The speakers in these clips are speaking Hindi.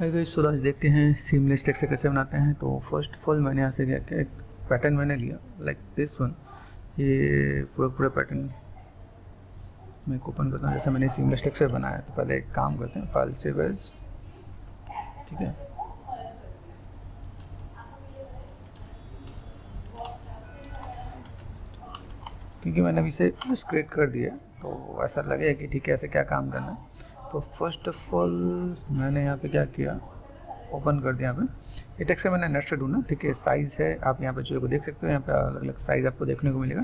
हाय गाइस, तो आज देखते हैं सीमलेस टेक्स्ट कैसे बनाते हैं। तो फर्स्ट ऑफ ऑल मैंने यहाँ से क्या किया, एक पैटर्न मैंने लिया लाइक दिस वन। ये पूरा पैटर्न मैं ओपन करता हूँ। जैसे मैंने सीमलेस टेक्स्ट बनाया तो पहले एक काम करते हैं, फाइल सेव एज, ठीक है। क्योंकि मैंने अभी से बस क्रिएट कर दिया तो ऐसा लगे कि ठीक है ऐसे क्या काम करना है। तो फर्स्ट ऑफ ऑल मैंने यहाँ पे क्या किया, ओपन कर दिया। यहाँ पे ये टेक्स्ट मैंने नेट से ढूंढा, ठीक है। साइज़ है, आप यहाँ पे चीज़ों को देख सकते हो, यहाँ पे अलग अलग साइज़ आपको देखने को मिलेगा।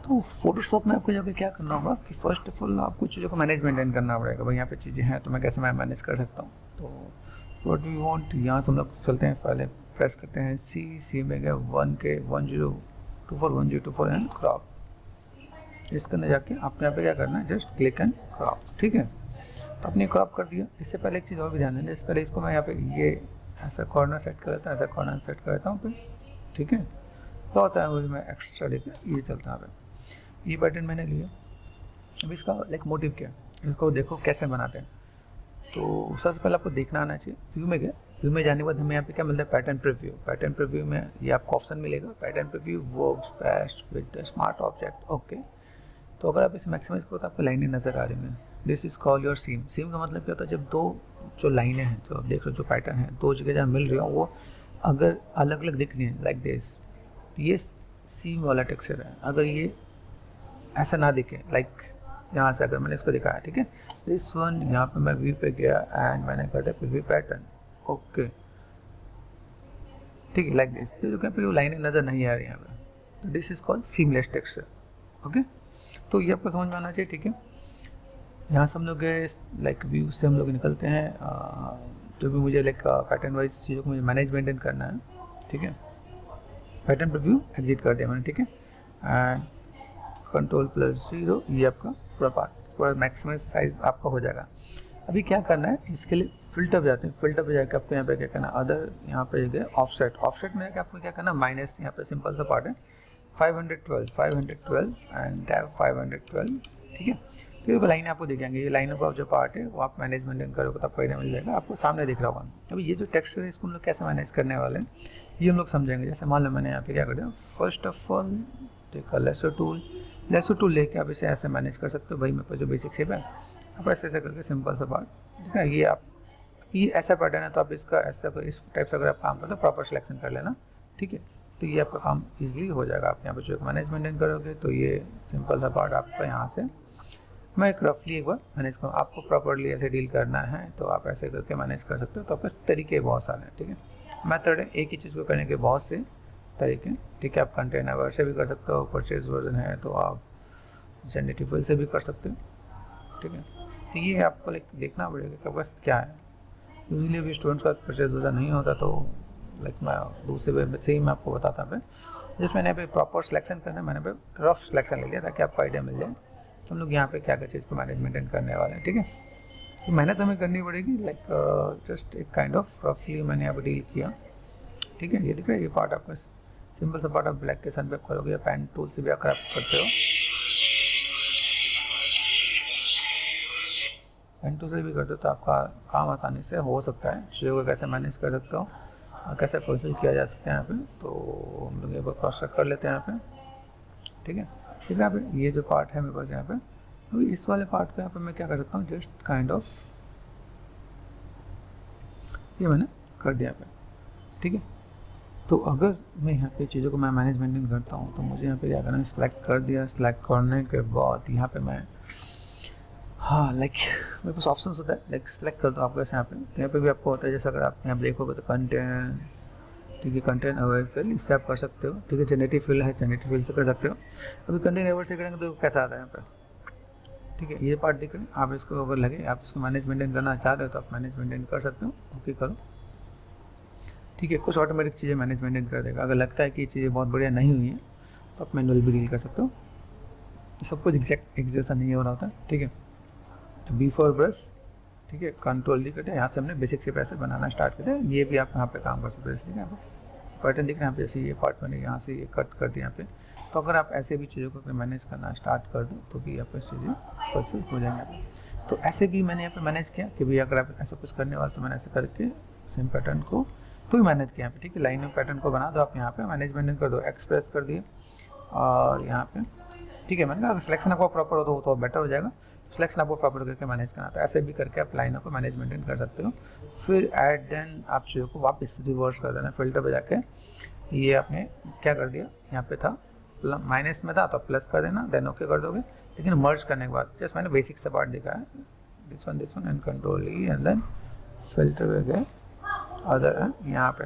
तो फोटोशॉप में आपको जाकर क्या करना होगा कि फर्स्ट ऑफ ऑल आपको चीज़ों को मेंटेन करना पड़ेगा। भाई यहाँ पे चीज़ें हैं तो मैं कैसे मैनेज कर सकता हूँ। तो व्हाट वी वांट, यहाँ से हम लोग चलते हैं, पहले प्रेस करते हैं सी में गया 1024 एंड क्रॉप। इसके अंदर जाके आपको यहाँ पे क्या करना है, जस्ट क्लिक एंड क्रॉप, ठीक है। तो आपने क्रॉप कर दिया। इससे पहले एक चीज़ और भी ध्यान देना, इससे पहले इसको मैं यहाँ पे ये ऐसा कॉर्नर सेट कर लेता हूँ, ऐसा कॉर्नर सेट कर लेता हूँ पे, ठीक है। बहुत सारा मुझे मैं एक्स्ट्रा लेकर ये चलता है। ये पैटर्न मैंने लिया। अब इसका लाइक मोटिव क्या है, इसको देखो कैसे बनाते हैं। तो सबसे पहले आपको देखना आना चाहिए। व्यू में गए, व्यू में जाने के बाद हमें यहाँ पे क्या मिलता है, पैटर्न प्रीव्यू। पैटर्न प्रीव्यू में ये आपको ऑप्शन मिलेगा, pattern preview works best with the smart object, okay. तो अगर आप इसे मैक्सिमाइज करो तो आपको लाइनें नज़र आ रही हैं। दिस इज कॉल योर सीम। सीम का मतलब क्या होता है, जब दो जो लाइनें हैं, जो आप देख रहे हो, जो पैटर्न है, दो जगह जहाँ मिल रही हो वो अगर अलग अलग दिख रही हैं लाइक दिस, तो ये सीम वाला टेक्सचर है। अगर ये ऐसा ना दिखे लाइक यहाँ से अगर मैंने इसको दिखाया, ठीक है, दिस वन, यहाँ पे मैं व्यू पे गया एंड मैंने कर दिया प्रीव्यू पैटर्न, ओके, ठीक है, लाइक दिस। तो जो क्या पे वो लाइनें नज़र नहीं आ रही यहाँ पे, तो this is called seamless texture, okay. तो ये आपको समझ में आना चाहिए, ठीक है। यहाँ से हम लोग लाइक व्यू से हम लोग निकलते हैं। जो भी मुझे लाइक पैटर्न वाइज चीज़ों को मुझे मेंटेन करना है, ठीक है। पैटर्न प्रीव्यू एग्जिट कर दिया मैंने, ठीक है। एंड Ctrl+0, ये आपका पूरा पार्ट, पूरा मैक्सिमाइज साइज आपका हो जाएगा। अभी क्या करना है, इसके लिए फिल्टर पे जाते हैं। फिल्टर पे जाकर आपको यहाँ पे क्या करना है, अदर यहाँ पे गए ऑफसेट। ऑफसेट में जाकर आपको क्या करना है, माइनस, यहाँ पे सिंपल सा पार्ट है 512 एंड टैब 512, ठीक है। फिर लाइन आपको दिखेंगे, ये लाइनों का जो पार्ट है वो आप मैनेजमेंट करोगे तो आपको आइडिया मिल जाएगा, आपको सामने दिख रहा होगा। अभी ये जो टेक्स्ट है इसको हम लोग कैसे मैनेज करने वाले हैं ये हम लोग समझेंगे। जैसे मान लो मैंने यहाँ पे क्या कर दिया, first of all take lasso tool लेके आप इसे ऐसे मैनेज कर सकते हो। भाई मेरे पास जो बेसिक शेप है, आप ऐसे करके सिंपल सा पार्ट, ठीक है। ये ऐसा पैटर्न है तो आप इसका ऐसा इस टाइप से अगर आप काम करते हो, प्रॉपर सिलेक्शन कर लेना, ठीक है। तो ये आपका काम इजीली हो जाएगा। आप यहाँ पे जो मैनेजमेंट करोगे तो ये सिंपल सा पार्ट आपका यहाँ से मैं एक रफली एक बार मैनेज करूँ। आपको प्रॉपरली ऐसे डील करना है तो आप ऐसे करके मैनेज कर सकते हो। तो आपके तरीके बहुत सारे हैं, ठीक है। मेथड है, एक ही चीज़ को करने के बहुत से तरीके, ठीक है। आप कंटेनर वर्ड से भी कर सकते हो, परचेज वर्जन है तो आप जनरेटिव फिल से भी कर सकते हो, ठीक है। तो ये आपको लाइक देखना पड़ेगा कि बस क्या है। यूजली अभी स्टूडेंट्स का परचेज वर्जन नहीं होता तो लाइक मैं दूसरे वे से ही मैं आपको बताता हूँ। जिस मैंने पे प्रॉपर सिलेक्शन करना है, मैंने पे रफ सिलेक्शन ले लिया ताकि आपको आइडिया मिल जाए तो हम लोग यहाँ पे क्या क्या चीज़ को मैनेजमेंट करने वाले हैं, ठीक है। तो मेहनत हमें करनी पड़ेगी, लाइक जस्ट एक काइंड ऑफ रफली मैंने यहाँ पे डील किया, ठीक है। ये दिख रहा है, ये पार्ट आपका सिंपल सा पार्ट आप ब्लैक के साथ भी आप करोगे या पेन टूल से भी आप करते हो, पेन टूल से भी करते हो तो आपका काम आसानी से हो सकता है। चीज़ों को कैसे मैनेज कर सकते हो और कैसे फुलफिल किया जा सकता है यहाँ पे, तो हम लोग ये क्रॉस चेक कर लेते हैं यहाँ पे, ठीक है। ठीक है, यहाँ पे ये जो पार्ट है मेरे पास यहाँ पे, अभी इस वाले पार्ट पे यहाँ पे मैं क्या कर सकता हूँ, जस्ट काइंड ऑफ ये मैंने कर दिया यहाँ पे, ठीक है। तो अगर मैं यहाँ पे चीज़ों को मैं मैनेजमेंट करता हूँ तो मुझे यहाँ पे क्या करना है, सिलेक्ट कर दिया। सिलेक्ट करने के बाद यहाँ पे मैं लाइक मेरे पास ऑप्शन होता है, लाइक सिलेक्ट कर दो आपको यहाँ पे। तो यहाँ पे भी आपको होता है, जैसे अगर आप यहाँ पे देखोगे तो कंटेंट, ठीक है, कंटेंट अवेयर फिल इससे आप कर सकते हो, ठीक है। जनरेटिव फिल है, जनरेटिव फिल से कर सकते हो। अभी कंटेंट अवेयर से करेंगे तो कैसा आता है यहाँ पे, ठीक है। ये पार्ट दिख रहे हैं, आप इसको अगर लगे आप इसको मैनेजमेंट करना चाह रहे हो तो आप मैनेजमेंट कर सकते हो, ओके करो, ठीक है। कुछ ऑटोमेटिक चीज़ें मैनेजमेंट कर देगा। अगर लगता है कि ये चीज़ें बहुत बढ़िया नहीं हुई हैं तो आप मैनुअल भी डील कर सकते हो। सब कुछ एग्जैक्ट एक जैसा नहीं हो रहा होता, ठीक है। तो बी फॉर ब्रश, ठीक है, कंट्रोल डी करते हैं। यहाँ से हमने बेसिक से पैसे बनाना स्टार्ट करते हैं। ये भी आप यहाँ पे काम कर सकते हो, ठीक है। यहाँ पे पैटर्न दिख रहे हैं, यहाँ पे जैसे ये पार्ट मैंने यहाँ से ये कट कर दिया यहाँ पे। तो अगर आप ऐसे भी चीज़ों को मैनेज करना स्टार्ट कर दो तो भी आपको चीज़ें फुलफिल हो जाएंगे। तो ऐसे भी मैंने यहाँ पे मैनेज किया कि भाई अगर आप ऐसा कुछ करने वाले तो मैंने ऐसे करके सेम पैटर्न को तो भी मैनेज किया यहाँ पे, ठीक है। लाइन में पैटर्न को बना दो आप, यहाँ पे मैनेजमेंट कर दो, एक्सप्रेस कर दिए और यहाँ पे ठीक है। मैंने कहा अगर सिलेक्शन आपको प्रॉपर हो तो बेटर हो जाएगा, सिलेक्शन आपको प्रॉपर करके मैनेज करना, तो ऐसे भी करके आप लाइनों को मैनेज मेंटेन कर सकते हो। फिर एट देन आप चीज़ों को वापस रिवर्स कर देना, फिल्टर पे जाके ये आपने क्या कर दिया, यहाँ पे था माइनस में था तो प्लस कर देना, देन ओके कर दोगे। लेकिन मर्ज करने के बाद जस्ट मैंने बेसिक सा पार्ट दिखा है, this one and control E and then filter पे गए अदर है यहाँ पे,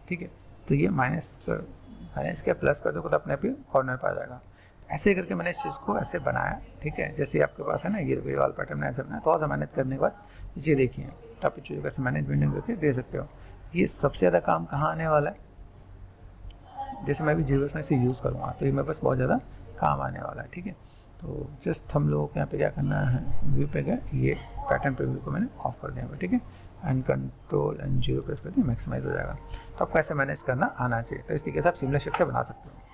ठीक है। तो ये माइनस के प्लस कर दोगे तो अपने आप ही कॉर्नर पर आ जाएगा। ऐसे करके मैंने इस चीज़ को ऐसे बनाया, ठीक है। जैसे आपके पास है ना ये वाल पैटर्न में ऐसे बनाया, थोड़ा सा मैनेज करने के बाद ये देखिए तो आप चीज़ों कैसे मैनेजमेंट करके दे सकते हो। ये सबसे ज़्यादा काम कहाँ आने वाला है, जैसे मैं भी जीरोस में से यूज़ करूँगा तो ये मेरे पास बहुत ज़्यादा काम आने वाला है, ठीक है। तो जस्ट हम लोगों को यहाँ पे क्या करना है, व्यू पे गए, ये पैटर्न प्रीव्यू को मैंने ऑफ कर दिया, ठीक है। And control and zero press कर दिया, मैक्सिमाइज हो जाएगा। तो आपको ऐसे मैनेज करना आना चाहिए। तो इस तरीके से आप सिमिलर शेप से बना सकते हो।